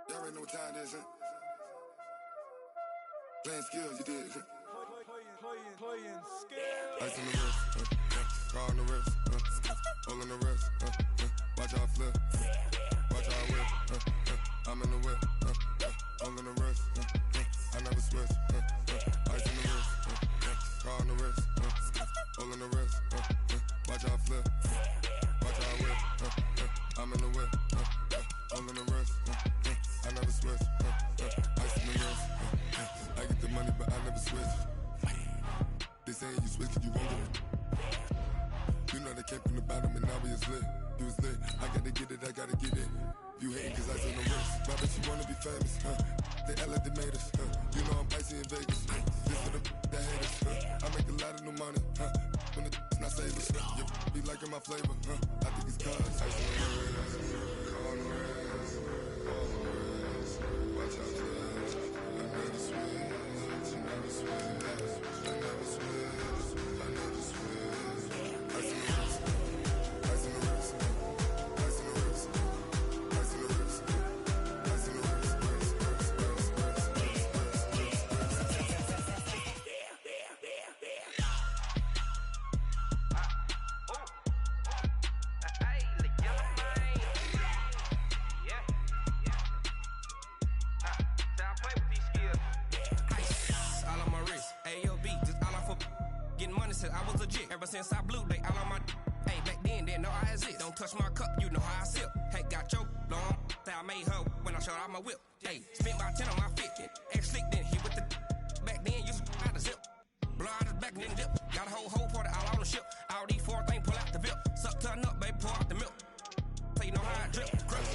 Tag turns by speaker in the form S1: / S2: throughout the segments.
S1: Y'all already know what time it is, huh? Playing skills, you did.
S2: Playing skills.
S1: Ice on the wrist, car on the wrist, hole in the wrist, watch how I flip, watch how I whip, I'm in the whip, hole in the wrist, I never switch, ice on the wrist, car on the wrist, hole in the wrist, watch how I flip, watch how I whip, I'm in the whip, hole in the wrist, I never switch, ice on the wrist, I get the money but I never switch. They saying you switch, you won't get it. You know they came from the bottom and now we is lit. You was lit, I gotta get it, I gotta get it. You hating cause I on the wrist. My bitch, you wanna be famous, They LA they made us, You know I'm icy in Vegas. This for the that hate us, I make a lot of new money, When the not savers, you be liking my flavor, I think it's cause ice on the wrist, on the wrist, on the wrist. Watch out for this, I never switch, I never switch.
S3: Ever since I blew, they all on my. Hey, back then, didn't know I exist. Don't touch my cup, you know how I sip. Hey, got your long. I made her when I showed out my whip. Hey, spent about 10 on my fit. Ex-slick, then hit with the. Back then, used to out the zip. Blow out his back and then dip. Got a whole party all on the ship. All these four things, pull out the VIP. Suck, turn up, baby, pour out the milk. So you know how I drip. Crush.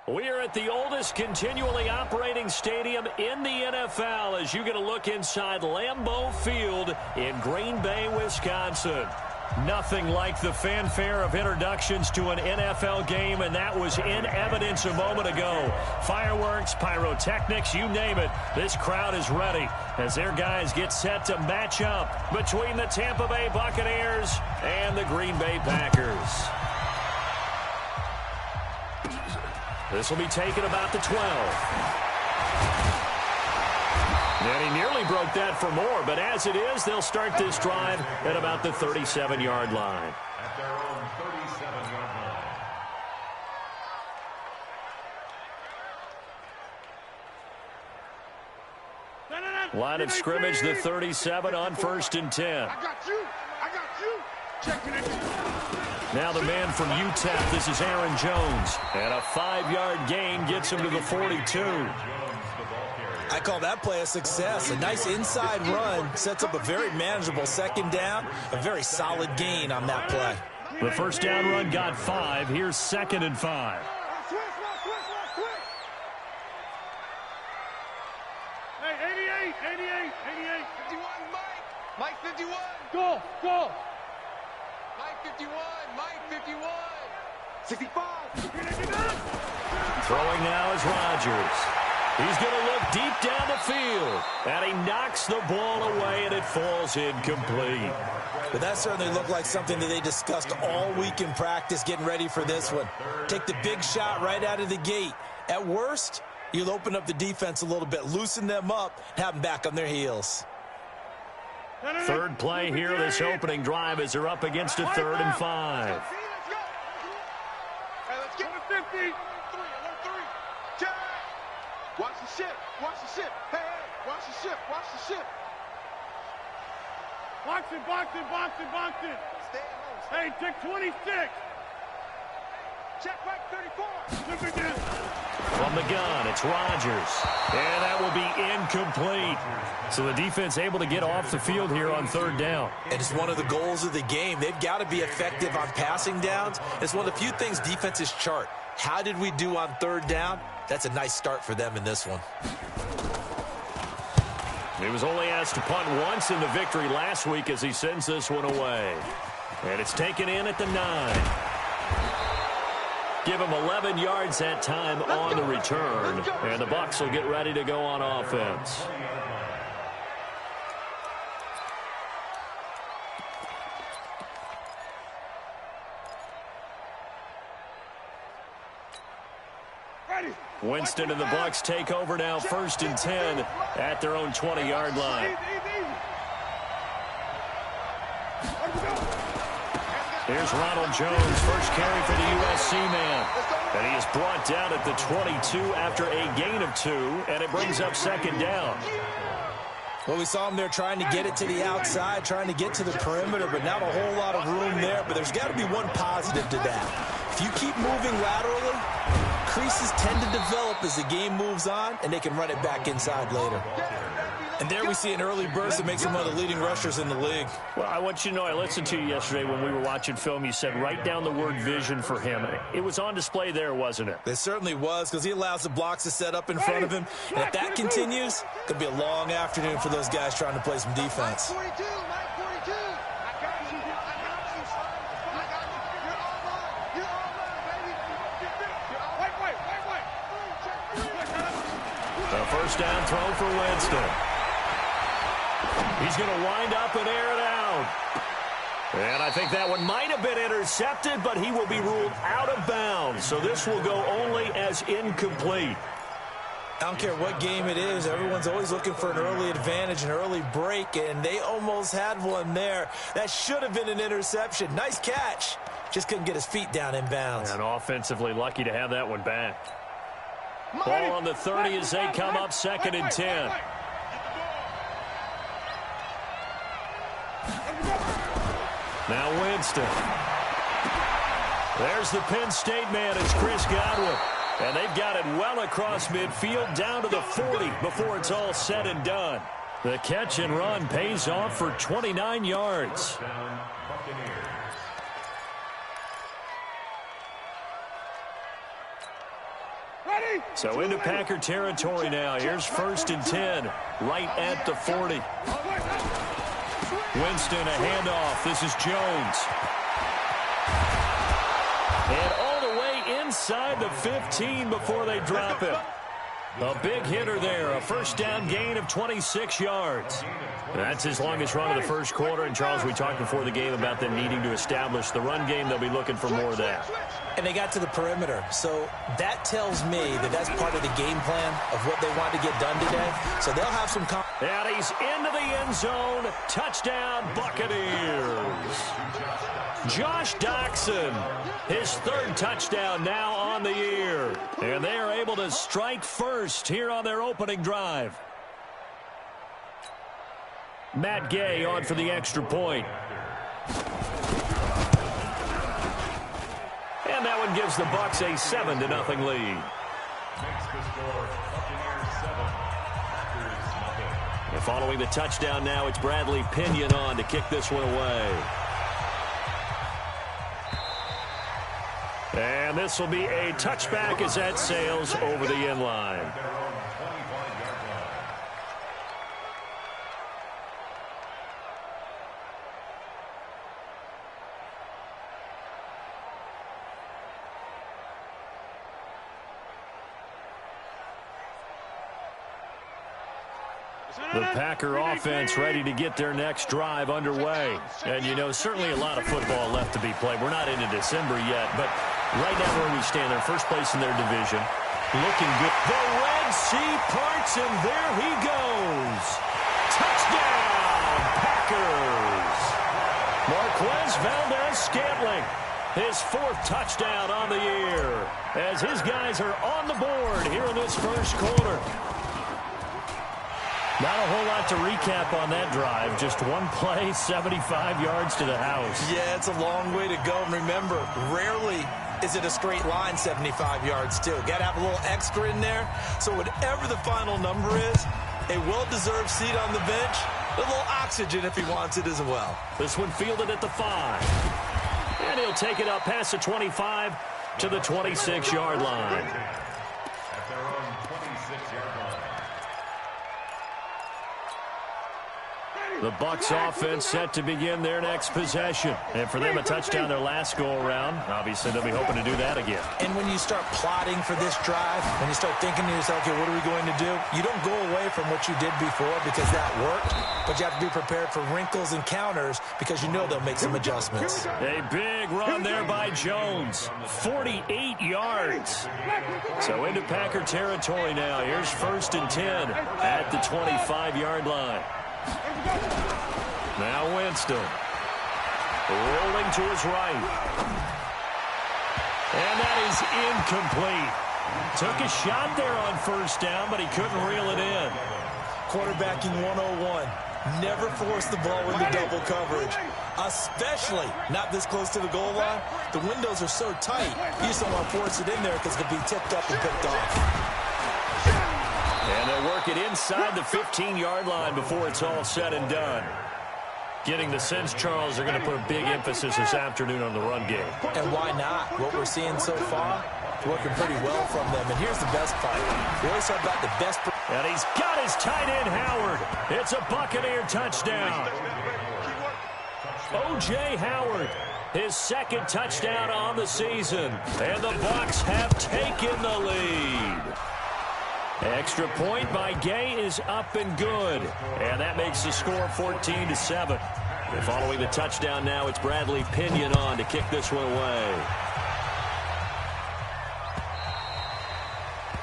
S4: We are at the oldest continually operating stadium in the NFL as you get a look inside Lambeau Field in Green Bay, Wisconsin. Nothing like the fanfare of introductions to an NFL game, and that was in evidence a moment ago. Fireworks, pyrotechnics, you name it. This crowd is ready as their guys get set to match up between the Tampa Bay Buccaneers and the Green Bay Packers. This will be taken about the 12. And he nearly broke that for more, but as it is, they'll start this drive at about the 37-yard line.
S5: At their own 37-yard line.
S4: Line of scrimmage, the 37 on 1st and 10.
S2: I got you. Checking it.
S4: Now the man from UTEP, this is Aaron Jones. And a 5-yard gain gets him to the 42.
S6: I call that play a success. A nice inside run sets up a very manageable second down. A very solid gain on that play.
S4: The first down run got 5. Here's 2nd and 5.
S2: Hey, 88, 51, Mike 51. Go. Mike 51. 65.
S4: Throwing now is Rodgers. He's going to look deep down the field. And he knocks the ball away, and it falls incomplete.
S6: But that certainly looked like something that they discussed all week in practice getting ready for this one. Take the big shot right out of the gate. At worst, you'll open up the defense a little bit, loosen them up, have them back on their heels.
S4: Third play here, this opening drive, as they're up against a 3rd and 5.
S2: Hey, let's get 50. Watch the ship. Watch the ship. Hey, watch the ship. Watch the ship.
S5: Box it.
S2: Stay at home.
S5: Hey, check 26.
S2: Check right 34.
S5: Look again.
S4: From the gun, it's Rodgers. And that will be incomplete. So the defense able to get off the field here on 3rd down.
S6: And it's one of the goals of the game. They've got to be effective on passing downs. It's one of the few things defenses chart. How did we do on 3rd down? That's a nice start for them in this one.
S4: He was only asked to punt once in the victory last week as he sends this one away. And it's taken in at the 9. Give him 11 yards that time on the return. And the Bucs will get ready to go on offense. Winston and the Bucs take over now, 1st and 10 at their own 20-yard line. Here's Ronald Jones, first carry for the USC man. And he is brought down at the 22 after a gain of 2, and it brings up 2nd down.
S6: Well, we saw him there trying to get it to the outside, trying to get to the perimeter, but not a whole lot of room there. But there's got to be one positive to that. If you keep moving laterally, creases tend to develop as the game moves on, and they can run it back inside later. And there we see an early burst that makes him one of the leading rushers in the league.
S4: Well, I want you to know, I listened to you yesterday when we were watching film. You said write down the word vision for him. It was on display there, wasn't it?
S6: It certainly was, because he allows the blocks to set up in front of him. And if that continues, it could be a long afternoon for those guys trying to play some defense.
S2: Mike 42. I got you. You're all mine, baby.
S4: The first down throw for Winston. He's going to wind up and air it out. And I think that one might have been intercepted, but he will be ruled out of bounds. So this will go only as incomplete.
S6: I don't care what game it is. Everyone's always looking for an early advantage, an early break, and they almost had one there. That should have been an interception. Nice catch. Just couldn't get his feet down in bounds.
S4: And offensively lucky to have that one back. Ball on the 30 as they come up 2nd and 10. Now Winston. There's the Penn State man. It's Chris Godwin. And they've got it well across midfield down to the 40 before it's all said and done. The catch and run pays off for 29 yards. So into Packer territory now. Here's 1st and 10, right at the 40. Winston, a handoff. This is Jones. And all the way inside the 15 before they drop him. A big hitter there, a first down gain of 26 yards. That's his longest run of the first quarter. And, Charles, we talked before the game about them needing to establish the run game. They'll be looking for more of that.
S6: And they got to the perimeter. So that tells me that that's part of the game plan of what they want to get done today. So they'll have some...
S4: And he's into the end zone. Touchdown, Buccaneers. Josh Doxson, his 3rd touchdown now on the year. And they are able to strike first here on their opening drive. Matt Gay on for the extra point. And that one gives the Bucs a 7-0 lead. And following the touchdown now, it's Bradley Pinion on to kick this one away. And this will be a touchback as that sails over the end line. The Packer offense ready to get their next drive underway. And, you know, certainly a lot of football left to be played. We're not into December yet, but right now where we stand, they're first place in their division. Looking good. The Red Sea parts, and there he goes. Touchdown, Packers. Packers. Marquez Valdez-Scantling, his 4th touchdown on the year, as his guys are on the board here in this first quarter. Not a whole lot to recap on that drive. Just one play, 75 yards to the house.
S6: Yeah, it's a long way to go. And remember, rarely is it a straight line 75 yards, too. Got to have a little extra in there. So whatever the final number is, a well-deserved seat on the bench, a little oxygen if he wants it as well.
S4: This one fielded at the 5. And he'll take it up past the 25 to the 26-yard line.
S7: At their own 26-yard line.
S4: The Bucs offense set to begin their next possession. And for them, a touchdown their last go-around. Obviously, they'll be hoping to do that again.
S6: And when you start plotting for this drive, when you start thinking to yourself, okay, what are we going to do? You don't go away from what you did before because that worked, but you have to be prepared for wrinkles and counters because you know they'll make some adjustments.
S4: A big run there by Jones. 48 yards. So into Packer territory now. Here's 1st and 10 at the 25-yard line. Now Winston. Rolling to his right. And that is incomplete. Took a shot there on 1st down, but he couldn't reel it in.
S6: Quarterbacking 101. Never force the ball into double coverage, especially not this close to the goal line. The windows are so tight, you just don't want to force it in there because it could be tipped up and picked off.
S4: And they'll work it inside the 15-yard line before it's all said and done. Getting the sense, Charles, they're going to put a big emphasis this afternoon on the run game.
S6: And why not? What we're seeing so far, working pretty well from them. And here's the best part. We always talk about the best.
S4: And he's got his tight end, Howard. It's a Buccaneer touchdown. O.J. Howard, his 2nd touchdown on the season. And the Bucs have taken the lead. Extra point by Gay is up and good. And that makes the score 14-7. Following the touchdown now, it's Bradley Pinion on to kick this one away.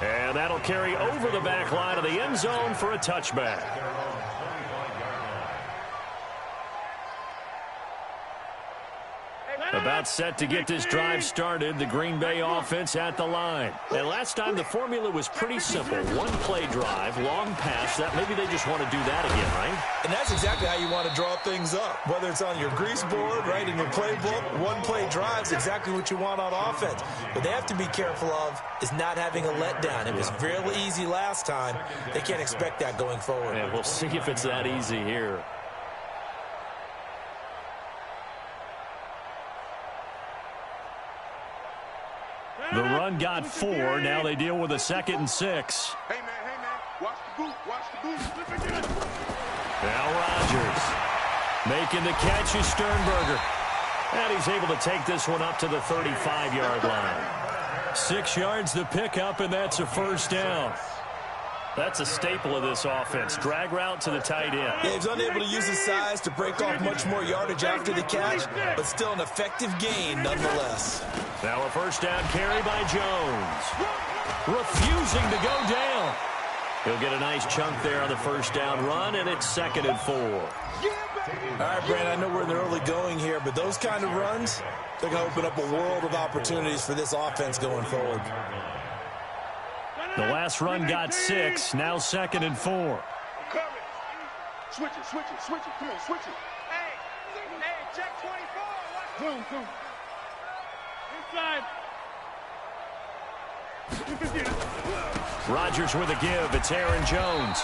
S4: And that'll carry over the back line of the end zone for a touchback. About set to get this drive started, the Green Bay offense at the line. And last time the formula was pretty simple. One play drive, long pass. That maybe they just want to do that again, right?
S6: And that's exactly how you want to draw things up. Whether it's on your grease board, right, in your playbook, one play drive is exactly what you want on offense. What they have to be careful of is not having a letdown. It was real easy last time. They can't expect that going forward.
S4: And we'll see if it's that easy here. The run got 4. Now they deal with a 2nd and 6.
S2: Hey, man, watch the boot, watch the boot.
S4: Now Rodgers making the catch is Sternberger. And he's able to take this one up to the 35-yard line. 6 yards to pick up, and that's a 1st down. That's a staple of this offense. Drag route to the tight end.
S6: Yeah, he's unable to use his size to break off much more yardage after the catch, but still an effective gain nonetheless.
S4: Now a 1st down carry by Jones. Refusing to go down. He'll get a nice chunk there on the 1st down run, and it's 2nd and 4.
S6: All right, Brandon, I know we're in the early going here, but those kind of runs, they're going to open up a world of opportunities for this offense going forward.
S4: The last run got 6, now 2nd and 4.
S2: Switch it. Come on, switch it. Hey, check 24. Come. Inside.
S4: Rodgers with a give. It's Aaron Jones.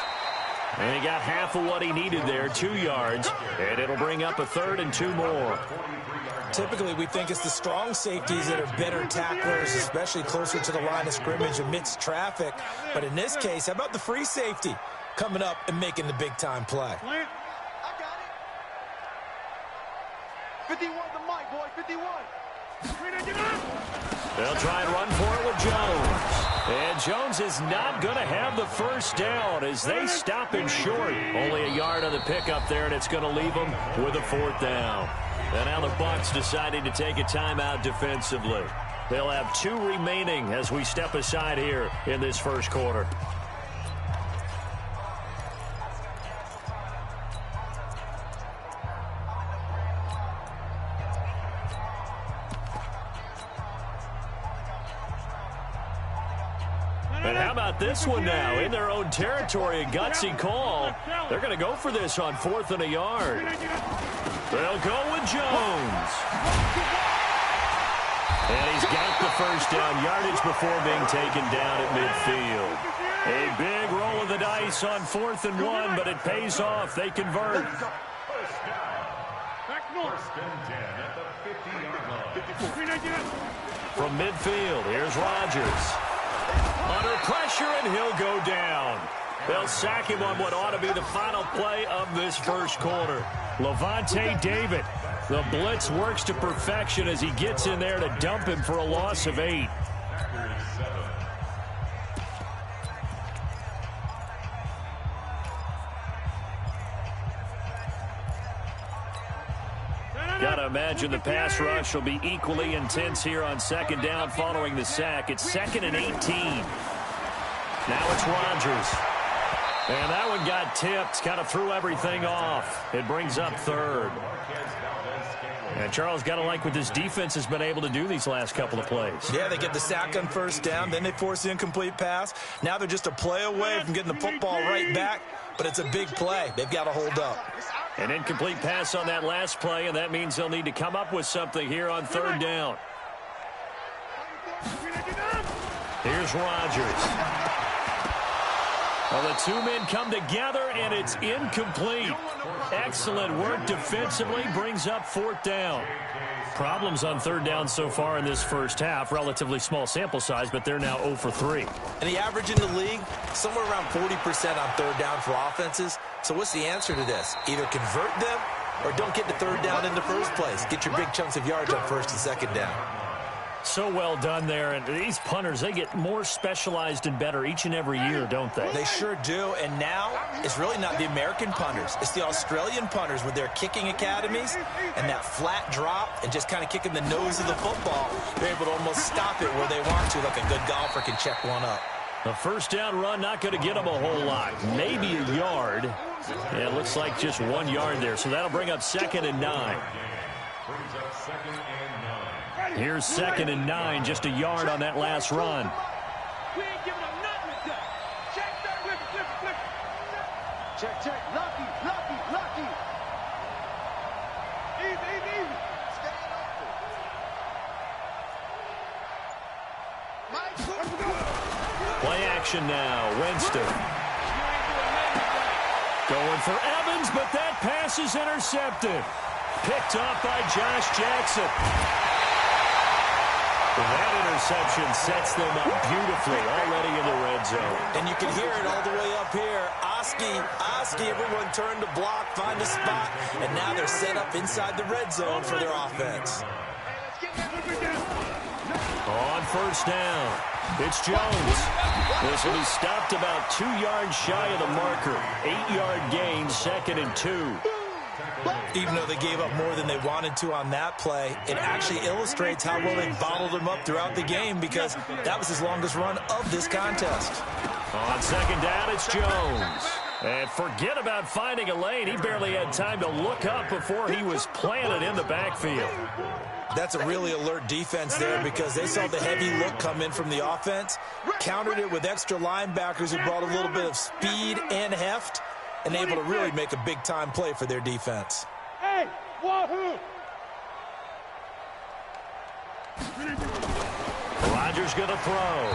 S4: And he got half of what he needed there, 2 yards. And it'll bring up a 3rd and 2 more.
S6: Typically, we think it's the strong safeties that are better tacklers, especially closer to the line of scrimmage amidst traffic. But in this case, how about the free safety coming up and making the big-time play?
S2: I got it. 51 the mic, boy, 51.
S4: They'll try and run for it with Jones. And Jones is not going to have the 1st down as they stop him short. Only a yard on the pickup there, and it's going to leave him with a 4th down. And now the Bucs deciding to take a timeout defensively. They'll have 2 remaining as we step aside here in this first quarter. And how about this one now? In their own territory, a gutsy call. They're going to go for this on 4th and a yard. They'll go with Jones. And he's got the first down yardage before being taken down at midfield. A big roll of the dice on 4th and 1, but it pays off. They convert.
S7: First and 10 at the 50-yard line.
S4: From midfield, here's Rodgers. Under pressure, and he'll go down. They'll sack him on what ought to be the final play of this first quarter. Levante David. The blitz works to perfection as he gets in there to dump him for a loss of 8. Got to imagine the pass rush will be equally intense here on 2nd down following the sack. It's 2nd and 18. Now it's Rodgers. And that one got tipped, kind of threw everything off. It brings up 3rd. And Charles, got to like what this defense has been able to do these last couple of plays.
S6: Yeah, they get the sack on 1st down, then they force the incomplete pass. Now they're just a play away from getting the football right back, but it's a big play. They've got to hold up.
S4: An incomplete pass on that last play, and that means they'll need to come up with something here on 3rd down. Here's Rodgers. Well, the two men come together, and it's incomplete. Excellent work defensively, brings up 4th down. Problems on 3rd down so far in this first half. Relatively small sample size, but they're now 0 for 3.
S6: And the average in the league, somewhere around 40% on 3rd down for offenses. So what's the answer to this? Either convert them or don't get to 3rd down in the first place. Get your big chunks of yards on 1st and 2nd down.
S4: So well done there. And these punters, they get more specialized and better each and every year, don't they?
S6: They sure do. And now it's really not the American punters. It's the Australian punters with their kicking academies and that flat drop and just kind of kicking the nose of the football. They're able to almost stop it where they want to, like a good golfer can check one up.
S4: A 1st down run, not going to get them a whole lot. Maybe a yard. Yeah, it looks like just 1 yard there. So that'll bring up 2nd and 9. Here's 2nd and 9, just a yard on that last run.
S2: We ain't giving them nothing to touch. Check that, flip. Check. Lucky. Easy.
S4: Play action now, Winston. Going for Evans, but that pass is intercepted. Picked off by Josh Jackson. That interception sets them up beautifully already in the red zone.
S6: And you can hear it all the way up here. Oski, everyone turned to block, find a spot, and now they're set up inside the red zone for their offense.
S4: On 1st down, it's Jones. This will be stopped about 2 yards shy of the marker. 8-yard gain, 2nd and 2.
S6: Even though they gave up more than they wanted to on that play, it actually illustrates how well they bottled him up throughout the game because that was his longest run of this contest.
S4: On 2nd down, it's Jones. And forget about finding a lane. He barely had time to look up before he was planted in the backfield.
S6: That's a really alert defense there because they saw the heavy look come in from the offense, countered it with extra linebackers who brought a little bit of speed and heft, and able to really make a big-time play for their defense.
S2: Hey, wahoo!
S4: Rodgers going to throw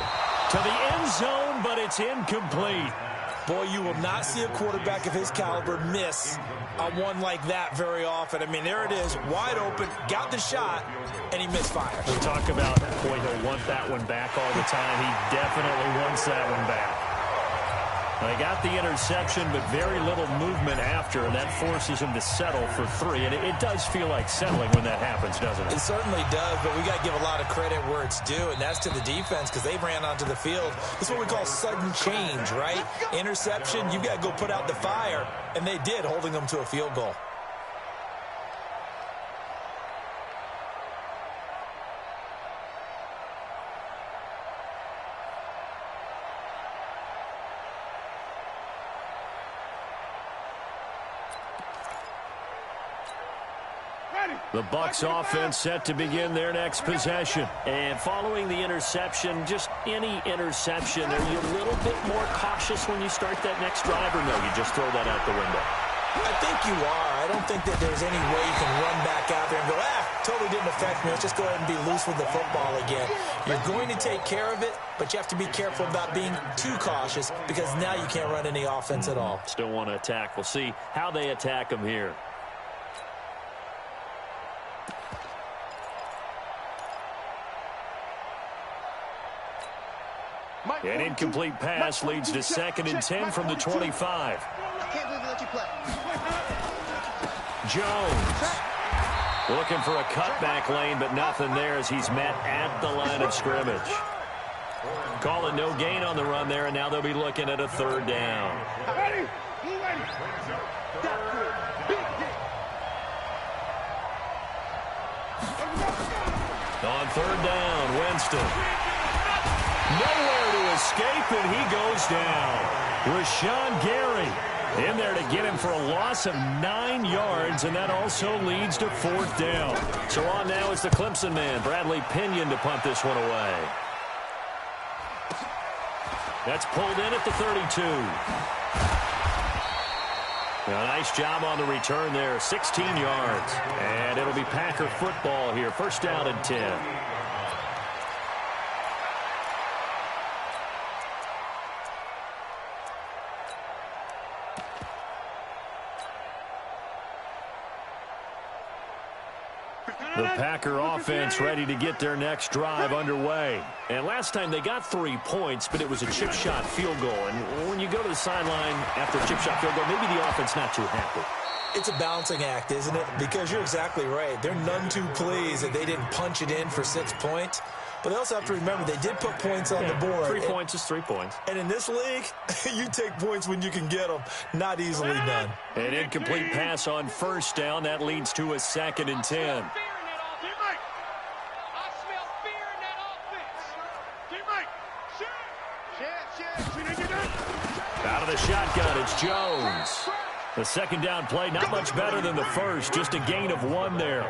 S4: to the end zone, but it's incomplete.
S6: Boy, you will not see a quarterback of his caliber miss on one like that very often. I mean, there it is, wide open, got the shot, and he misfires.
S4: We talk about, boy, he'll want that one back all the time. He definitely wants that one back. They got the interception, but very little movement after, and that forces him to settle for 3. And it does feel like settling when that happens, doesn't it?
S6: It certainly does, but we got to give a lot of credit where it's due, and that's to the defense because they ran onto the field. This is what we call sudden change, right? Interception, you've got to go put out the fire, and they did, holding them to a field goal.
S4: The Bucs offense set to begin their next possession. And following the interception, just any interception, are you a little bit more cautious when you start that next drive, or no, you just throw that out the window?
S6: I think you are. I don't think that there's any way you can run back out there and go, totally didn't affect me. Let's just go ahead and be loose with the football again. You're going to take care of it, but you have to be careful about being too cautious because now you can't run any offense at all.
S4: Still want to attack. We'll see how they attack them here. An incomplete pass leads to 2nd and 10 from the 25.
S8: I can't believe they let you play.
S4: Jones looking for a cutback lane, but nothing there as he's met at the line of scrimmage. Calling no gain on the run there, and now they'll be looking at a 3rd down.
S5: Ready?
S4: On 3rd down, Winston. Nowhere to escape, and he goes down. Rashawn Gary in there to get him for a loss of 9 yards, and that also leads to 4th down. So on now is the Clemson man, Bradley Pinion, to punt this one away. That's pulled in at the 32. A nice job on the return there, 16 yards. And it'll be Packer football here, 1st down and 10. The Packer offense ready to get their next drive underway. And last time they got 3 points, but it was a chip shot field goal. And when you go to the sideline after a chip shot field goal, maybe the offense not too happy.
S6: It's a balancing act, isn't it? Because you're exactly right. They're none too pleased that they didn't punch it in for 6 points. But they also have to remember they did put points on the board.
S4: 3 points is 3 points.
S6: And in this league, you take points when you can get them. Not easily done.
S4: An incomplete pass on 1st down. That leads to a 2nd and 10. Out of the shotgun, it's Jones. The 2nd down play, not much better than the first, just a gain of 1 there.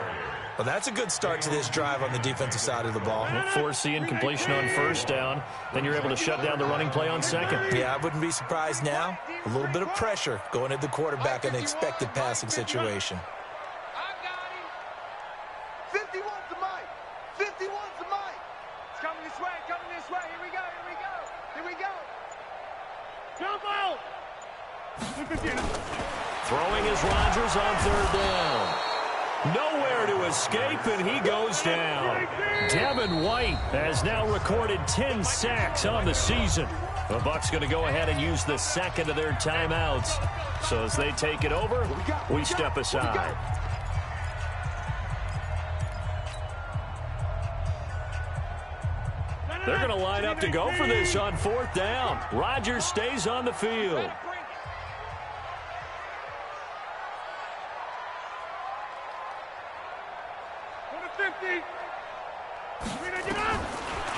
S6: Well, that's a good start to this drive on the defensive side of the ball.
S4: Force the incompletion on 1st down, then you're able to shut down the running play on 2nd.
S6: Yeah, I wouldn't be surprised now. A little bit of pressure going at the quarterback in an expected passing situation.
S2: I got him. 51's the mic. 51's the mic. It's coming this way, coming this way. Here we go, here we go. Here we go.
S5: Jump out!
S4: Throwing is Rodgers on 3rd down. Nowhere to escape, and he goes down. Devin White has now recorded 10 sacks on the season. The Bucs going to go ahead and use the 2nd of their timeouts. So as they take it over, we step aside. They're going to line up to go for this on 4th down. Rodgers stays on the field.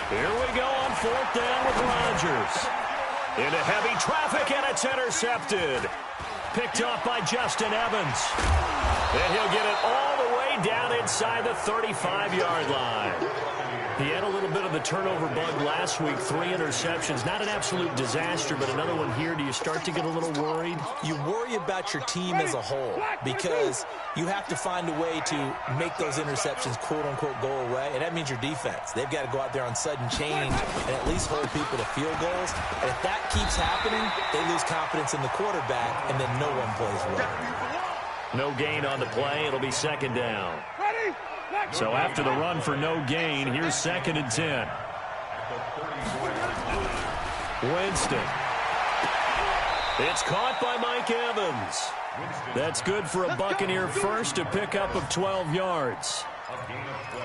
S4: Here we go on 4th down with Rodgers. Into heavy traffic, and it's intercepted. Picked off by Justin Evans. And he'll get it all the way down inside the 35-yard line. He had a little bit of the turnover bug last week, 3 interceptions. Not an absolute disaster, but another one here. Do you start to get a little worried?
S6: You worry about your team as a whole because you have to find a way to make those interceptions, quote-unquote, go away, and that means your defense. They've got to go out there on sudden change and at least hold people to field goals. And if that keeps happening, they lose confidence in the quarterback, and then no one plays well.
S4: No gain on the play. It'll be 2nd down. So after the run for no gain, here's 2nd and 10. Winston. It's caught by Mike Evans. That's good for a Buccaneer first, a pickup of 12 yards.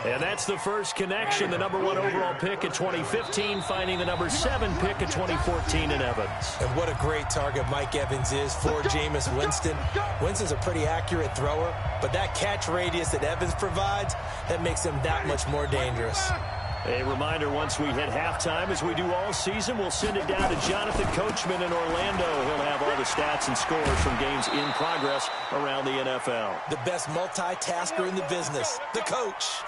S4: And that's the first connection, the number 1 overall pick in 2015, finding the number 7 pick in 2014 in Evans.
S6: And what a great target Mike Evans is for Jameis Winston. Winston's a pretty accurate thrower, but that catch radius that Evans provides, that makes him that much more dangerous.
S4: A reminder, once we hit halftime, as we do all season, we'll send it down to Jonathan Coachman in Orlando. He'll have all the stats and scores from games in progress around the NFL.
S6: The best multitasker in the business, the coach.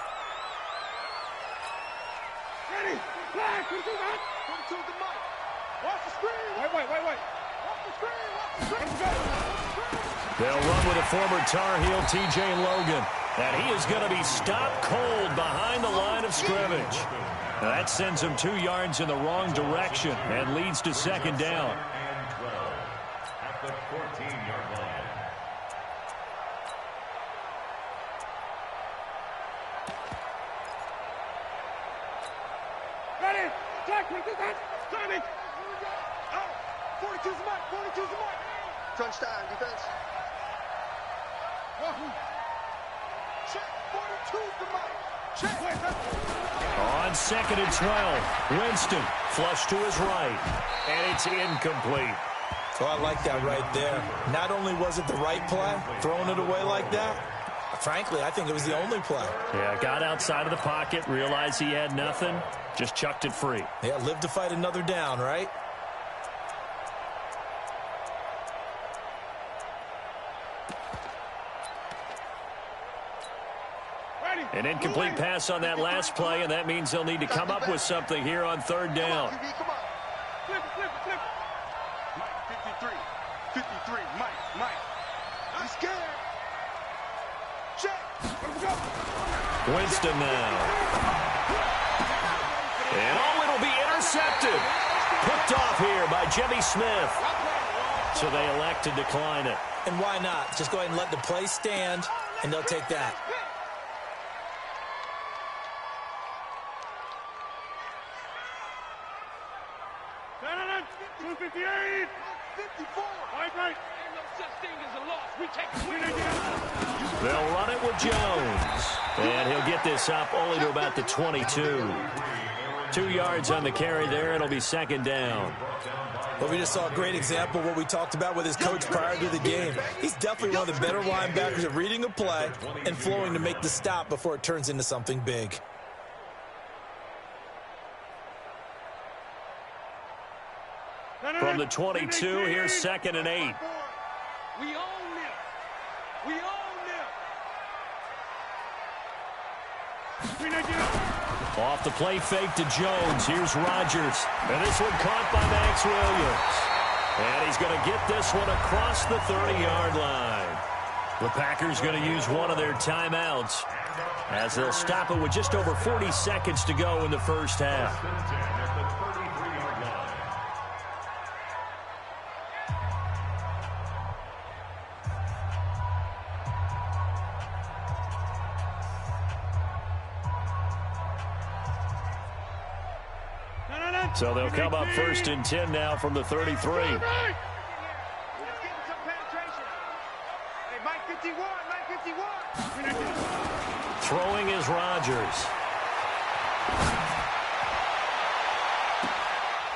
S5: Ready, flag, 22 back.
S2: 22 to Mike. Watch the screen.
S5: Wait.
S2: Watch the screen.
S4: They'll run with a former Tar Heel, T.J. Logan. And he is going to be stopped cold behind the line of scrimmage. That sends him 2 yards in the wrong direction and leads to second down.
S7: And 12 at the 14-yard line.
S5: Ready, attack, 22 back. Timing.
S2: 42's Mike. 42's Mike.
S8: Crunch time, defense.
S2: Check. 42's the Mike. Check.
S4: On 2nd and 12, Winston flush to his right, and it's incomplete.
S6: Oh, I like that right there. Not only was it the right play, throwing it away like that, frankly, I think it was the only play.
S4: Yeah, got outside of the pocket, realized he had nothing, just chucked it free.
S6: Yeah, live to fight another down, right?
S4: An incomplete pass on that last play, and that means they'll need to come up with something here on 3rd down.
S2: Come on.
S5: Flip.
S2: Mike, 53. Mike. He's scared. Check.
S4: Winston now. And it'll be intercepted. Picked off here by Jimmy Smith. So they elect to decline it.
S6: And why not? Just go ahead and let the play stand, and they'll take that.
S5: Cannon, 258.
S2: 54.
S5: Right.
S2: Ain't no such thing as a loss. We take it.
S4: They'll run it with Jones. And he'll get this up only to about the 22. 2 yards on the carry there. It'll be 2nd down.
S6: Well, we just saw a great example of what we talked about with his coach prior to the game. He's definitely one of the better linebackers at reading a play and flowing to make the stop before it turns into something big.
S4: From the 22, here's 2nd and 8.
S2: We own them.
S4: Off the play fake to Jones. Here's Rodgers. And this one caught by Max Williams. And he's going to get this one across the 30-yard line. The Packers going to use one of their timeouts as they'll stop it with just over 40 seconds to go in the first half. So they'll come up 1st and 10 now from the 33.
S2: Let's get some penetration. Hey, Mike 51.
S4: Throwing is Rodgers.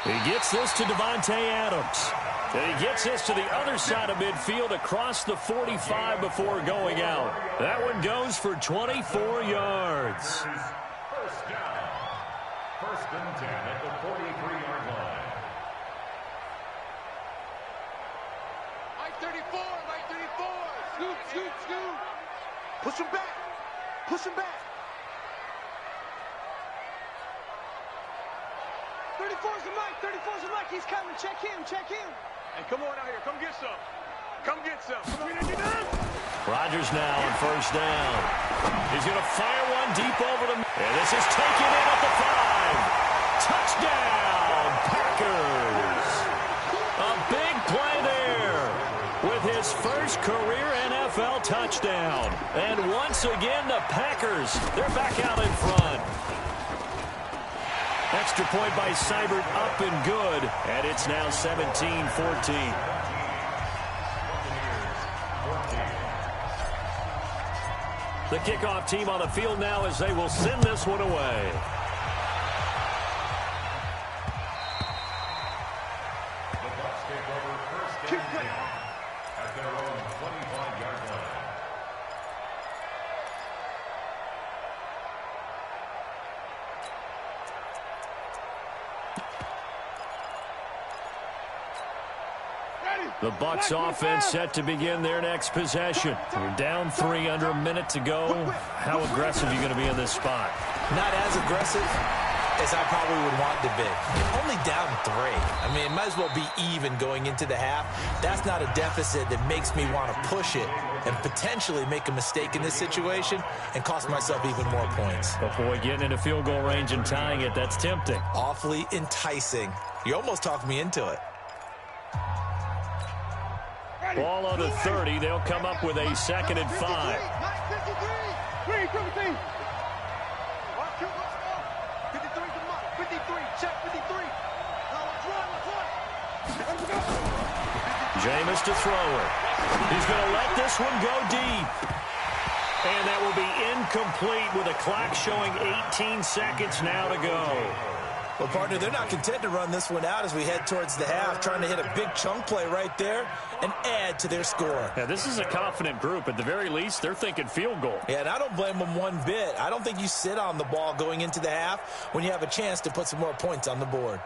S4: He gets this to Devontae Adams. And he gets this to the other side of midfield across the 45 before going out. That one goes for 24 yards.
S7: First down. 1st and 10 at the 43-yard line.
S2: Mike 34. Scoot. Push him back. 34's the Mike. He's coming. Check him. Hey, come on out here. Come get some.
S4: Rodgers now on 1st down. He's going to fire one deep over the... And this is taken in at the 5. Touchdown, Packers. A big play there with his first career NFL touchdown. And once again, the Packers, they're back out in front. Extra point by Seibert up and good. And it's now 17-14. The kickoff team on the field now as they will send this one away.
S7: The Bucs take over 1st and 10 at their own 25-yard line.
S4: The Bucs offense set to begin their next possession. You're down 3 under a minute to go. How aggressive are you going to be in this spot?
S6: Not as aggressive as I probably would want to be. Only down 3. I mean, it might as well be even going into the half. That's not a deficit that makes me want to push it and potentially make a mistake in this situation and cost myself even more points.
S4: But boy, getting into field goal range and tying it, that's tempting.
S6: Awfully enticing. You almost talked me into it.
S4: Ball on the 30. They'll come up with a 2nd and 5.
S2: 53, check 53.
S4: Jameis to throw it. He's going to let this one go deep. And that will be incomplete with a clock showing 18 seconds now to go.
S6: Well, partner, they're not content to run this one out as we head towards the half, trying to hit a big chunk play right there and add to their score.
S4: Yeah, this is a confident group. At the very least, they're thinking field goal.
S6: Yeah, and I don't blame them one bit. I don't think you sit on the ball going into the half when you have a chance to put some more points on the board.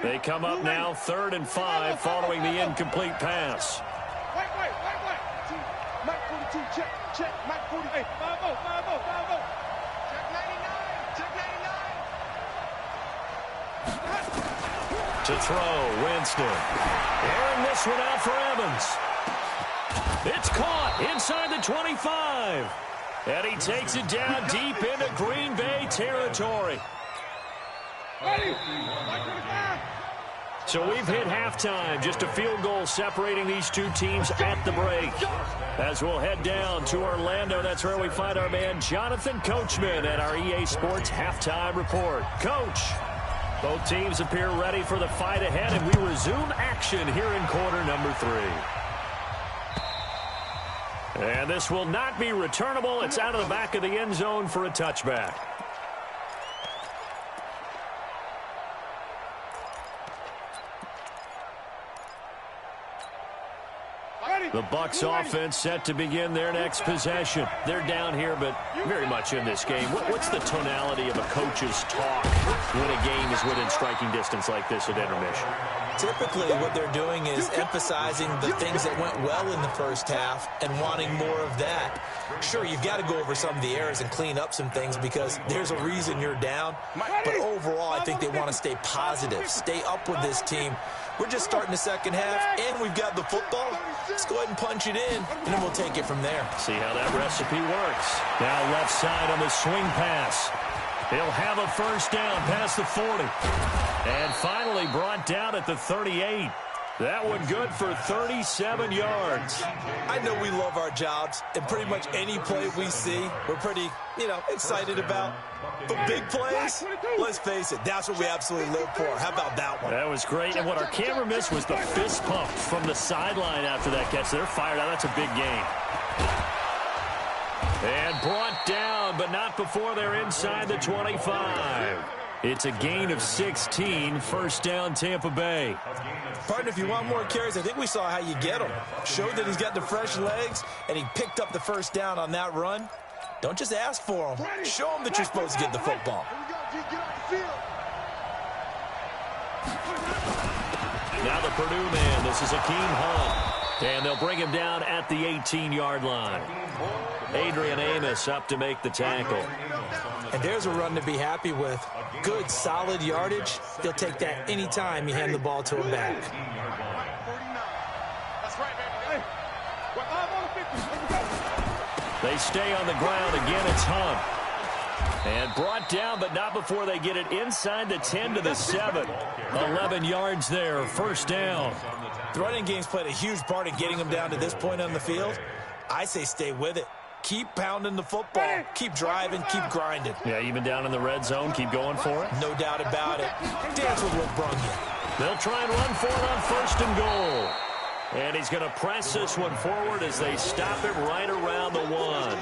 S4: They come up now 3rd and 5 following the incomplete pass.
S2: Wait. Mike 42, check. Mike 40. Hey, 5-0. Check 99.
S4: To throw, Winston. Airing this one out for Evans. It's caught inside the 25. And he takes it down deep into Green Bay territory. So we've hit halftime. Just a field goal separating these two teams at the break. As we'll head down to Orlando, that's where we find our man Jonathan Coachman at our EA Sports Halftime Report. Coach, both teams appear ready for the fight ahead, and we resume action here in quarter number 3. And this will not be returnable. It's out of the back of the end zone for a touchback. The Bucs offense set to begin their next possession. They're down here, but very much in this game. What's the tonality of a coach's talk when a game is within striking distance like this at intermission?
S6: Typically, what they're doing is emphasizing the things that went well in the first half and wanting more of that. Sure, you've got to go over some of the errors and clean up some things because there's a reason you're down. But overall, I think they want to stay positive, stay up with this team. We're just starting the second half, and we've got the football. Let's go ahead and punch it in, and then we'll take it from there.
S4: See how that recipe works. Now left side on the swing pass. He'll have a first down past the 40. And finally brought down at the 38. That one good for 37 yards.
S6: I know we love our jobs, and pretty much any play we see, we're pretty, excited about. But big plays, let's face it, that's what we absolutely live for. How about that one?
S4: That was great, and what our camera missed was the fist pump from the sideline after that catch. They're fired out. That's a big game. And brought down, but not before they're inside the 25. It's a gain of 16, first down Tampa Bay.
S6: Partner, if you want more carries, I think we saw how you get them. Showed that he's got the fresh legs, and he picked up the first down on that run. Don't just ask for them. Show them that you're supposed to get the football.
S4: Now the Purdue man, this is Akeem Hunt. And they'll bring him down at the 18-yard line. Adrian Amos up to make the tackle.
S6: And there's a run to be happy with. Good, solid yardage. He'll take that anytime you hand the ball to him back.
S4: They stay on the ground. Again, it's Hunt. And brought down, but not before they get it inside the 10 to the 7. 11 yards there, first down.
S6: The running game's played a huge part in getting them down to this point on the field. I say stay with it. Keep pounding the football. Keep driving. Keep grinding.
S4: Yeah, even down in the red zone, keep going for it.
S6: No doubt about it. Dance with what brung you.
S4: They'll try and run for it on first and goal. And he's going to press this one forward as they stop it right around the 1.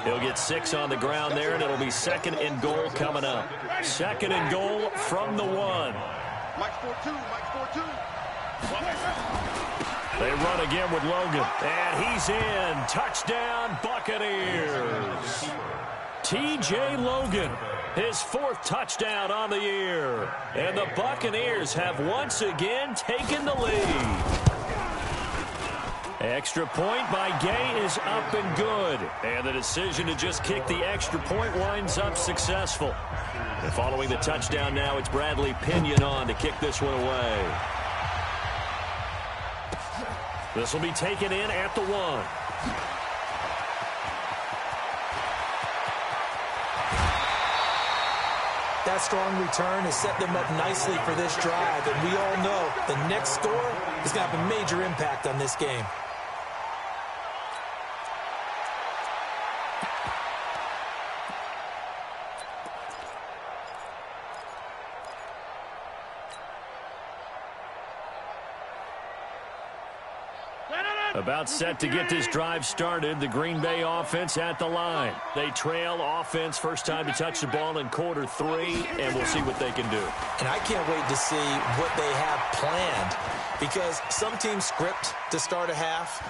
S4: He'll get 6 on the ground there, and it'll be second and goal coming up. Second and goal from the 1.
S2: Mike's 4-2. Mike's 4-2.
S4: They run again with Logan. And he's in. Touchdown, Buccaneers. T.J. Logan His 4th touchdown on the year. And the Buccaneers have once again taken the lead. Extra point by Gay is up and good. And the decision to just kick the extra point winds up successful. And following the touchdown now, it's Bradley Pinion on to kick this one away. This will be taken in at the 1.
S6: That strong return has set them up nicely for this drive, and we all know the next score is going to have a major impact on this game.
S4: About set to get this drive started, the Green Bay offense at the line. They trail offense, first time to touch the ball in quarter 3, and we'll see what they can do.
S6: And I can't wait to see what they have planned, because some teams script to start a half.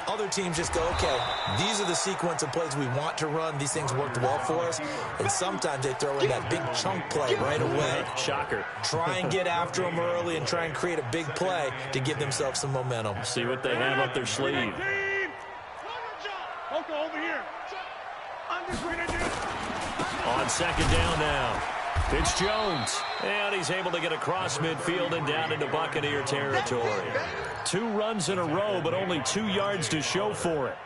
S6: Other teams just go, okay, these are the sequence of plays we want to run. These things worked well for us. And sometimes they throw in that big chunk play right away.
S4: Shocker.
S6: Try and get after them early and try and create a big play to give themselves some momentum.
S4: See what they have up their sleeve.
S5: Over here.
S4: On second down now. It's Jones. And he's able to get across midfield and down into Buccaneer territory. 2 runs in a row, but only 2 yards to show for it.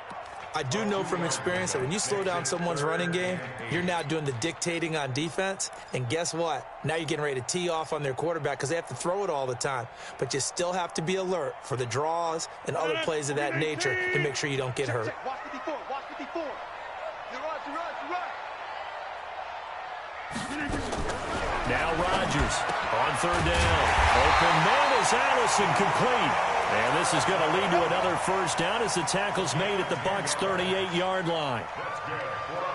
S6: I do know from experience that when you slow down someone's running game, you're now doing the dictating on defense. And guess what? Now you're getting ready to tee off on their quarterback because they have to throw it all the time. But you still have to be alert for the draws and other plays of that nature to make sure you don't get hurt.
S2: Watch 54. Watch 54. You run.
S4: Now Rodgers on third down. Open man is Allison, complete. And this is going to lead to another first down as the tackle's made at the Bucs' 38-yard line.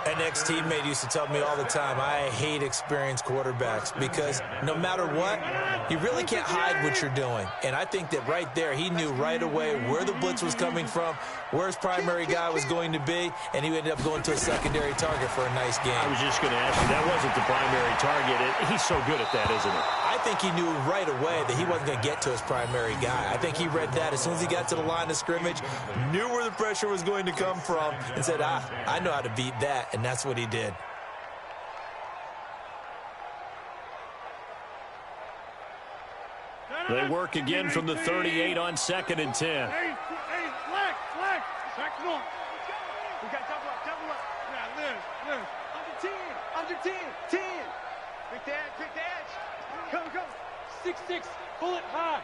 S6: An ex-teammate used to tell me all the time, I hate experienced quarterbacks because no matter what, you really can't hide what you're doing. And I think that right there, he knew right away where the blitz was coming from, where his primary guy was going to be, and he ended up going to a secondary target for a nice game.
S4: I was just going to ask you, that wasn't the primary target. He's so good at that, isn't he?
S6: I think he knew right away that he wasn't going to get to his primary guy. I think he read that as soon as he got to the line of scrimmage, knew where the pressure was going to come from, and said, I know how to beat that, and that's what he did.
S4: They work again from the 38 on 2nd and 10.
S5: Hey, flag. Second on.
S2: We got double up.
S5: Yeah, Liz.
S2: Under 10. Quick the edge. Go. 6-6. Pull it high.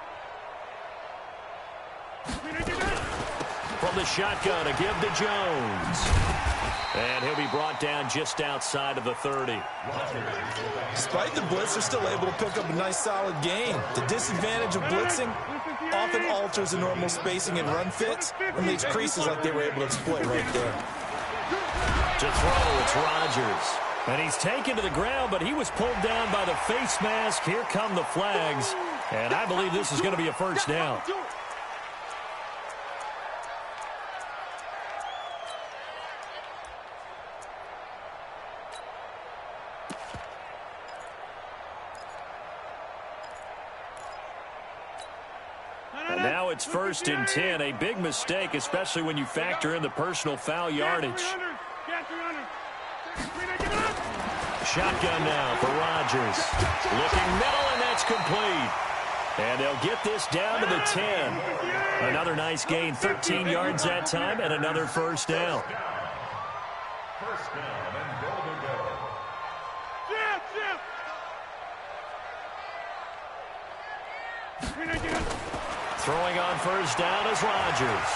S4: From the shotgun, a give to Jones. And he'll be brought down just outside of the 30.
S6: Despite the blitz, they're still able to pick up a nice, solid gain. The disadvantage of blitzing often alters the normal spacing and run fits and leaves creases like they were able to exploit right there.
S4: To throw, it's Rodgers. And he's taken to the ground, but he was pulled down by the face mask. Here come the flags. And I believe this is going to be a first down. And now it's 1st and 10. A big mistake, especially when you factor in the personal foul yardage. Shotgun now for Rodgers. Looking middle, and that's complete. And they'll get this down to the 10. Another nice gain, 13 yards that time, and another first down.
S7: First down and goal to go.
S4: Throwing on first down is Rodgers.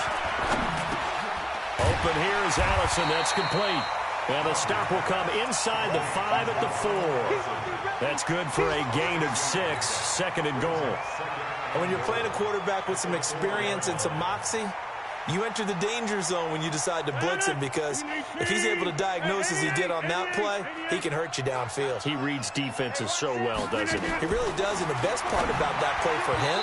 S4: Open here is Allison. That's complete. And the stop will come inside the 5 at the 4. That's good for a gain of 6. 2nd and goal.
S6: And when you're playing a quarterback with some experience and some moxie, you enter the danger zone when you decide to blitz him, because if he's able to diagnose as he did on that play, he can hurt you downfield.
S4: He reads defenses so well, doesn't he?
S6: He really does, and the best part about that play for him,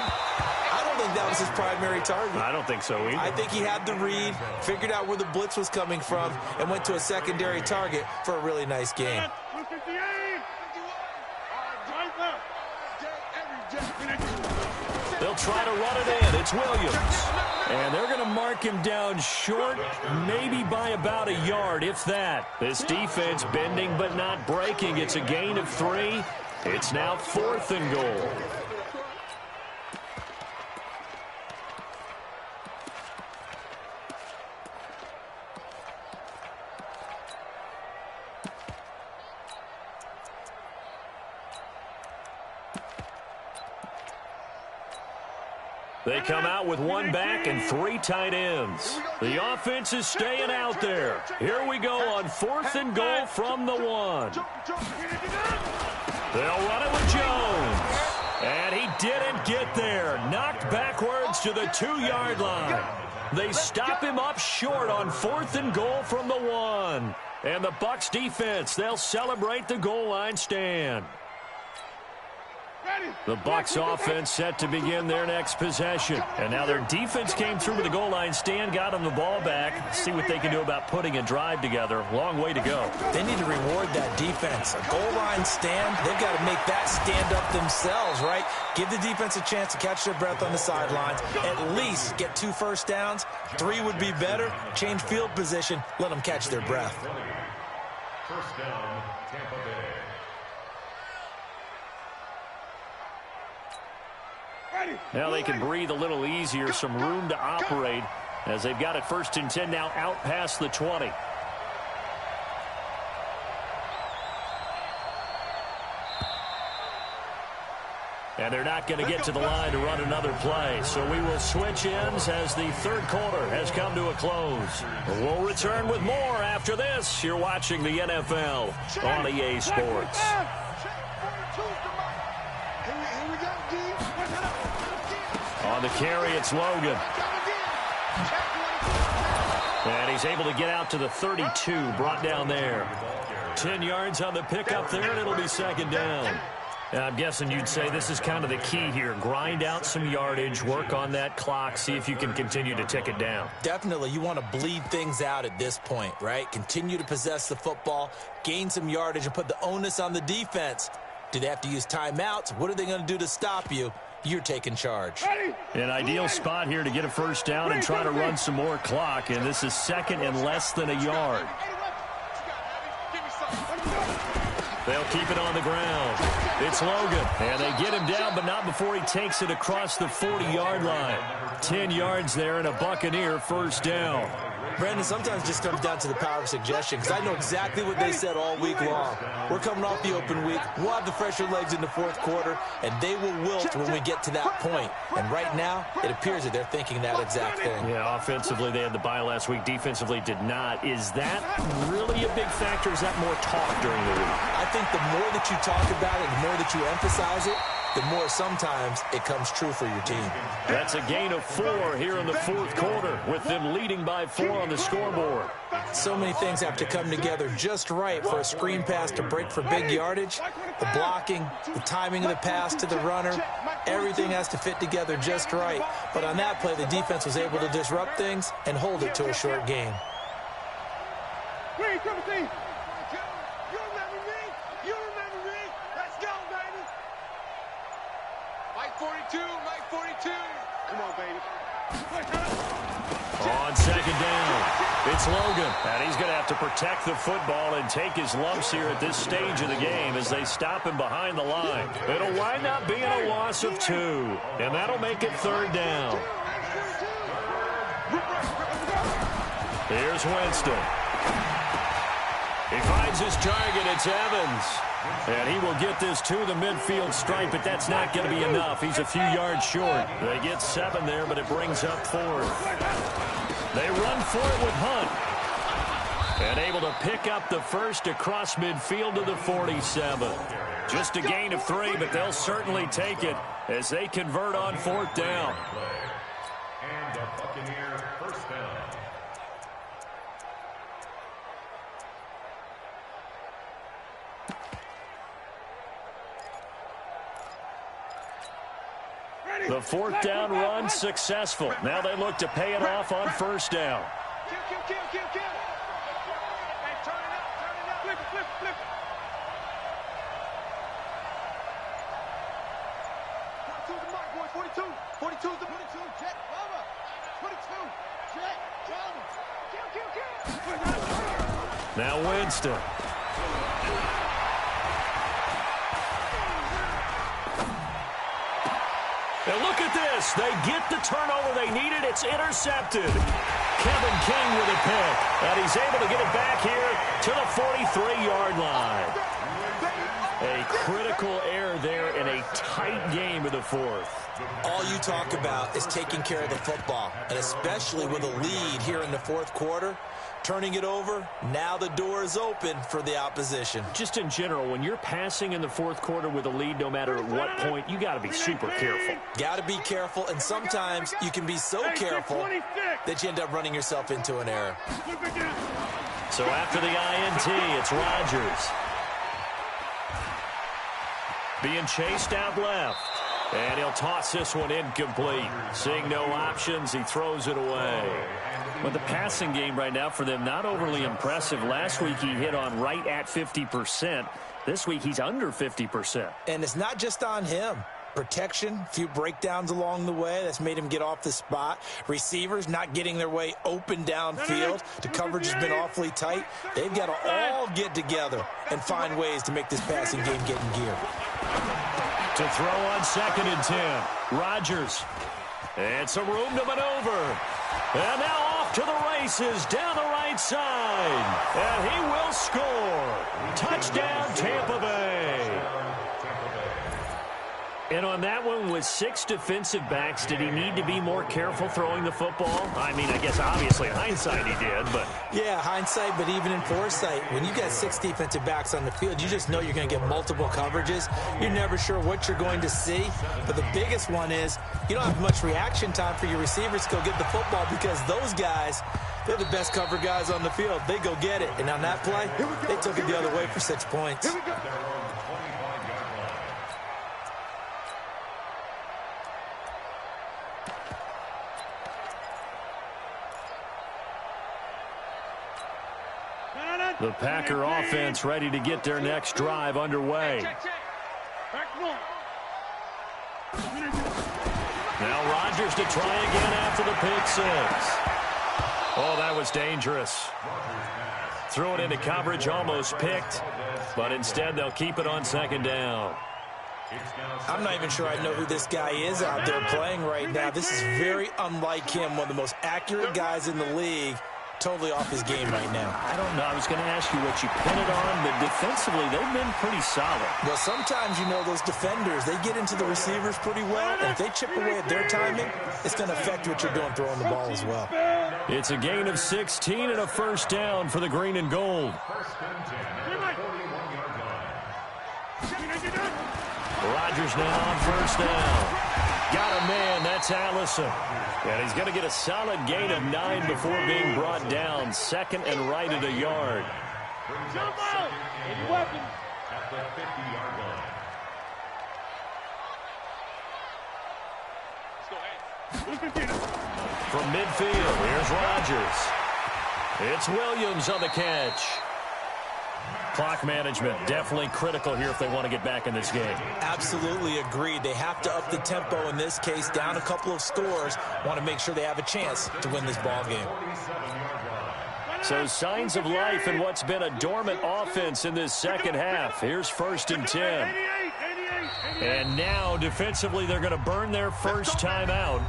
S6: I don't think that was his primary target.
S4: I don't think so either.
S6: I think he had the read, figured out where the blitz was coming from, and went to a secondary target for a really nice game.
S4: They'll try to run it in. It's Williams. And they're going to mark him down short, maybe by about a yard, if that. This defense bending but not breaking. It's a gain of 3. It's now 4th and goal. They come out with 1 back and 3 tight ends. The offense is staying out there. Here we go on 4th and goal from the 1. They'll run it with Jones. And he didn't get there. Knocked backwards to the 2-yard line. They stop him up short on 4th and goal from the 1. And the Bucs defense, they'll celebrate the goal line stand. The Bucs offense set to begin their next possession. And now their defense came through to the goal line stand, got them the ball back. See what they can do about putting a drive together. Long way to go.
S6: They need to reward that defense. A goal line stand, they've got to make that stand up themselves, right? Give the defense a chance to catch their breath on the sidelines. At least get 2 first downs. 3 would be better. Change field position. Let them catch their breath.
S7: First down, Tampa Bay.
S4: Now they can breathe a little easier, some room to operate as they've got it 1st and 10 now out past the 20. And they're not going to get to the line to run another play. So we will switch ends as the 3rd quarter has come to a close. We'll return with more after this. You're watching the NFL on EA Sports. On the carry, it's Logan. And he's able to get out to the 32, brought down there. 10 yards on the pickup there, and it'll be 2nd down. And I'm guessing you'd say this is kind of the key here. Grind out some yardage, work on that clock, see if you can continue to tick it down.
S6: Definitely. You want to bleed things out at this point, right? Continue to possess the football, gain some yardage, and put the onus on the defense. Do they have to use timeouts? What are they going to do to stop you? You're taking charge.
S4: An ideal spot here to get a 1st down and try to run some more clock, and this is 2nd and less than a yard. They'll keep it on the ground. It's Logan, and they get him down, but not before he takes it across the 40-yard line. 10 yards there and a Buccaneer 1st down.
S6: Brandon, sometimes it just comes down to the power of suggestion, because I know exactly what they said all week long. We're coming off the open week. We'll have the fresher legs in the 4th quarter, and they will wilt when we get to that point. And right now, it appears that they're thinking that exact thing.
S4: Yeah, offensively, they had the bye last week. Defensively, did not. Is that really a big factor? Is that more talk during the week?
S6: I think the more that you talk about it, the more that you emphasize it, the more sometimes it comes true for your team.
S4: That's a gain of 4 here in the 4th quarter, with them leading by 4 on the scoreboard.
S6: So many things have to come together just right for a screen pass to break for big yardage. The blocking, the timing of the pass to the runner, everything has to fit together just right. But on that play, the defense was able to disrupt things and hold it to a short game.
S2: Mike 42. Come on, baby.
S4: On 2nd down, it's Logan. And he's going to have to protect the football and take his lumps here at this stage of the game as they stop him behind the line. It'll wind up being a loss of 2. And that'll make it 3rd down. Here's Winston. He finds his target. It's Evans. And he will get this to the midfield stripe, but that's not going to be enough. He's a few yards short. They get 7 there, but it brings up 4th. They run for it with Hunt. And able to pick up the 1st across midfield to the 47. Just a gain of 3, but they'll certainly take it as they convert on 4th down.
S7: And the Buccaneer 1st down.
S4: The 4th down run successful. Now they look to pay it off on 1st down.
S2: Kill. Hey, turn it up. Flip it. boy. 42. 42 is the 22. Jet, Bubba. 22. Jet, Bubba. Kill.
S4: Now Winston. And look at this. They get the turnover they needed. It's intercepted. Kevin King with a pick. And he's able to get it back here to the 43-yard line. A critical error there in a tight game of the fourth.
S6: All you talk about is taking care of the football, and especially with a lead here in the fourth quarter, turning it over, now the door is open for the opposition.
S4: Just in general, when you're passing in the fourth quarter with a lead, no matter at what point, you got to be super careful.
S6: Got to be careful, and sometimes you can be so careful that you end up running yourself into an error.
S4: So after the INT, it's Rodgers. Being chased out left. And he'll toss this one incomplete. Seeing no options, he throws it away. But the passing game right now for them, not overly impressive. Last week he hit on right at 50%. This week he's under 50%.
S6: And it's not just on him. Protection, a few breakdowns along the way. That's made him get off the spot. Receivers not getting their way open downfield. The coverage has been awfully tight. They've got to all get together and find ways to make this passing game get in gear.
S4: To throw on 2nd and 10. Rodgers. And some room to maneuver. And now off to the races down the right side. And he will score. Touchdown, Tampa Bay. And on that one, with 6 defensive backs, did he need to be more careful throwing the football? I mean, I guess obviously in hindsight he did, but...
S6: Yeah, hindsight, but even in foresight, when you got 6 defensive backs on the field, you just know you're going to get multiple coverages. You're never sure what you're going to see. But the biggest one is you don't have much reaction time for your receivers to go get the football because those guys, they're the best cover guys on the field. They go get it. And on that play, they took it the other way for 6 points.
S4: The Packer offense ready to get their next drive underway. Now Rodgers to try again after the pick 6. Oh, that was dangerous. Threw it into coverage, almost picked, but instead they'll keep it on 2nd down.
S6: I'm not even sure I know who this guy is out there playing right now. This is very unlike him, one of the most accurate guys in the league. Totally off his game right now.
S4: I don't know. I was going to ask you what you pin it on, but defensively, they've been pretty solid.
S6: Well, sometimes, you know, those defenders, they get into the receivers pretty well, and if they chip away at their timing, it's going to affect what you're doing throwing the ball as well.
S4: It's a gain of 16 and a 1st down for the green and gold. Rodgers now on 1st down. Got a man, that's Allison. And he's going to get a solid gain of 9 before being brought down. 2nd and right at a yard.
S5: Jump out! Weapon.
S7: At the 50-yard line.
S4: From midfield, here's Rodgers. It's Williams on the catch. Clock management definitely critical here if they want to get back in this game.
S6: Absolutely agreed. They have to up the tempo in this case, down a couple of scores. Want to make sure they have a chance to win this ball game.
S4: So signs of life in what's been a dormant offense in this 2nd half. Here's 1st and 10. And now defensively they're going to burn their first timeout.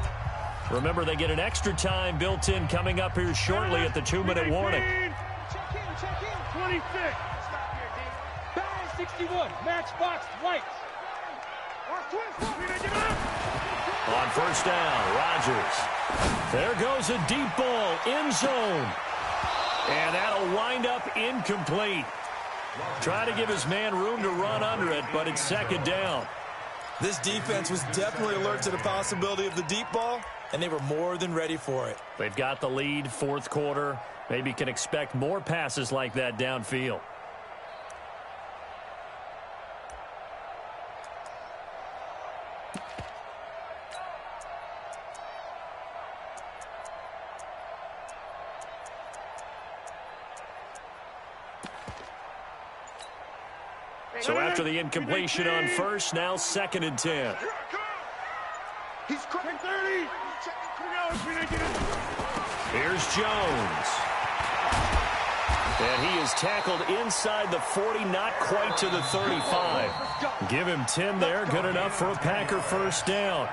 S4: Remember, they get an extra time built in coming up here shortly at the 2-minute warning.
S5: Check in. 26. 61, matchbox white.
S4: On 1st down, Rodgers. There goes a deep ball, end zone. And that'll wind up incomplete. Try to give his man room to run under it, but it's 2nd down.
S6: This defense was definitely alert to the possibility of the deep ball, and they were more than ready for it.
S4: They've got the lead, 4th quarter. Maybe can expect more passes like that downfield. So after the incompletion on 1st, now 2nd and 10.
S2: He's cracked 30.
S4: Here's Jones. And he is tackled inside the 40, not quite to the 35. Give him 10 there, good enough for a Packer first down.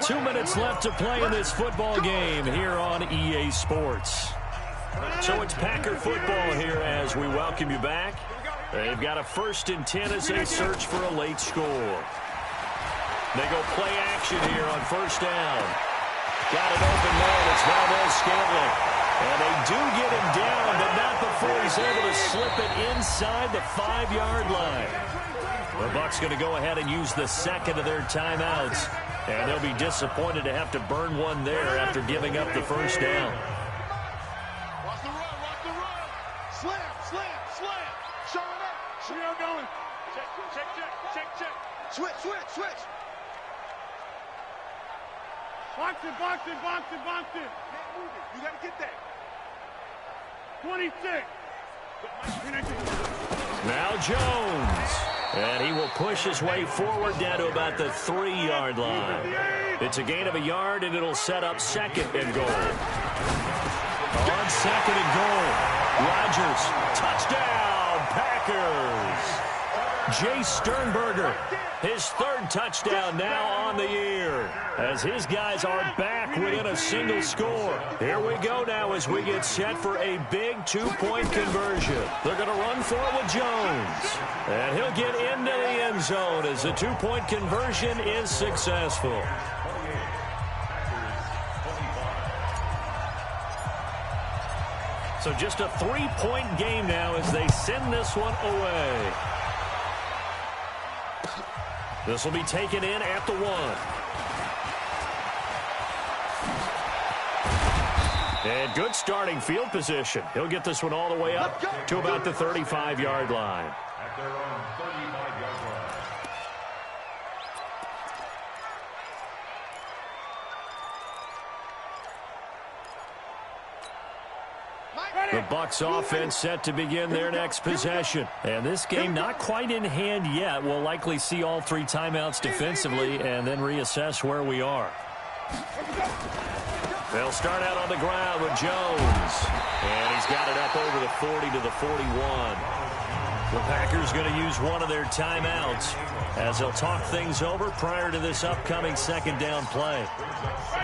S4: 2 minutes left to play in this football game here on EA Sports. So it's Packer football here as we welcome you back. They've got a 1st and 10 as they search for a late score. They go play action here on first down. Got an open man. It's Valdez-Scantling. And they do get him down, but not before he's able to slip it inside the 5-yard line. The Bucs going to go ahead and use the second of their timeouts. And they'll be disappointed to have to burn one there after giving up the first down.
S2: Watch the run, watch the run. Slam, slam, slam. Showing up. We are going. Check, check, check, check, check. Switch, switch, switch. Box it, box it, box it, box it. Can't move it. You got to get that. 26.
S4: Now Jones. And he will push his way forward down to about the 3-yard line. It's a gain of a yard, and it'll set up 2nd and goal. On 2nd and goal, Rodgers, touchdown, Packers. Jay Sternberger, his 3rd touchdown now on the year, as his guys are back within a single score. Here we go now as we get set for a big 2-point conversion. They're going to run for it with Jones, and he'll get into the end zone as the 2-point conversion is successful. So just a 3-point game now as they send this one away. This will be taken in at the 1. And good starting field position. He'll get this one all the way up to about the 35-yard line.
S7: At their own 35-yard line.
S4: The Bucs offense set to begin their next possession. And this game not quite in hand yet. We'll likely see all 3 timeouts defensively and then reassess where we are. They'll start out on the ground with Jones. And he's got it up over the 40 to the 41. The Packers going to use one of their timeouts as they'll talk things over prior to this upcoming 2nd down play.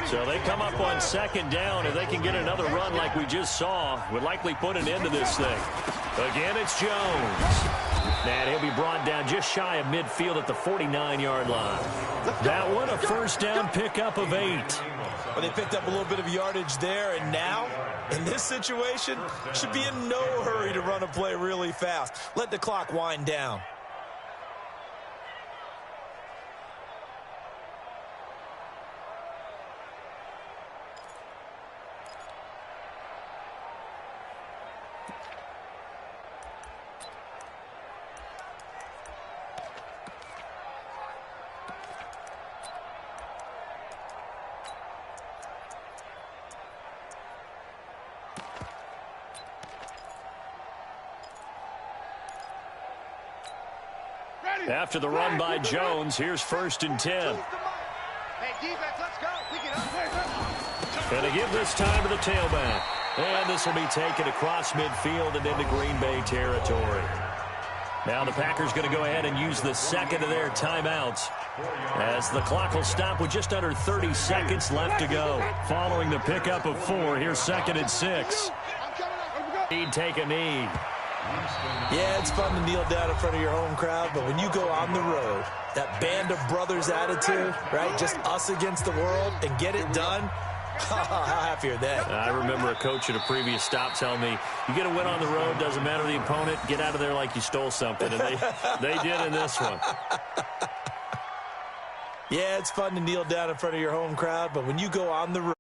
S4: So they come up on 2nd down. If they can get another run like we just saw, would likely put an end to this thing. Again, it's Jones. And he'll be brought down just shy of midfield at the 49-yard line. That one, a first down pickup of 8.
S6: Well, they picked up a little bit of yardage there, and now, in this situation, should be in no hurry to run a play really fast. Let the clock wind down.
S4: After the run by Jones, here's 1st and 10.
S2: Hey, defense, let's go. Pick it up.
S4: And they give this time to the tailback. And this will be taken across midfield and into Green Bay territory. Now the Packers going to go ahead and use the 2nd of their timeouts as the clock will stop with just under 30 seconds left to go. Following the pickup of 4, here's 2nd and 6. He'd take a knee.
S6: Yeah, it's fun to kneel down in front of your home crowd, but when you go on the road, that band of brothers attitude, right, just us against the world, and get it done, how happy are they?
S4: I remember a coach at a previous stop telling me, you get a win on the road, doesn't matter the opponent, get out of there like you stole something, and they did in this one.
S6: Yeah, it's fun to kneel down in front of your home crowd, but when you go on the road,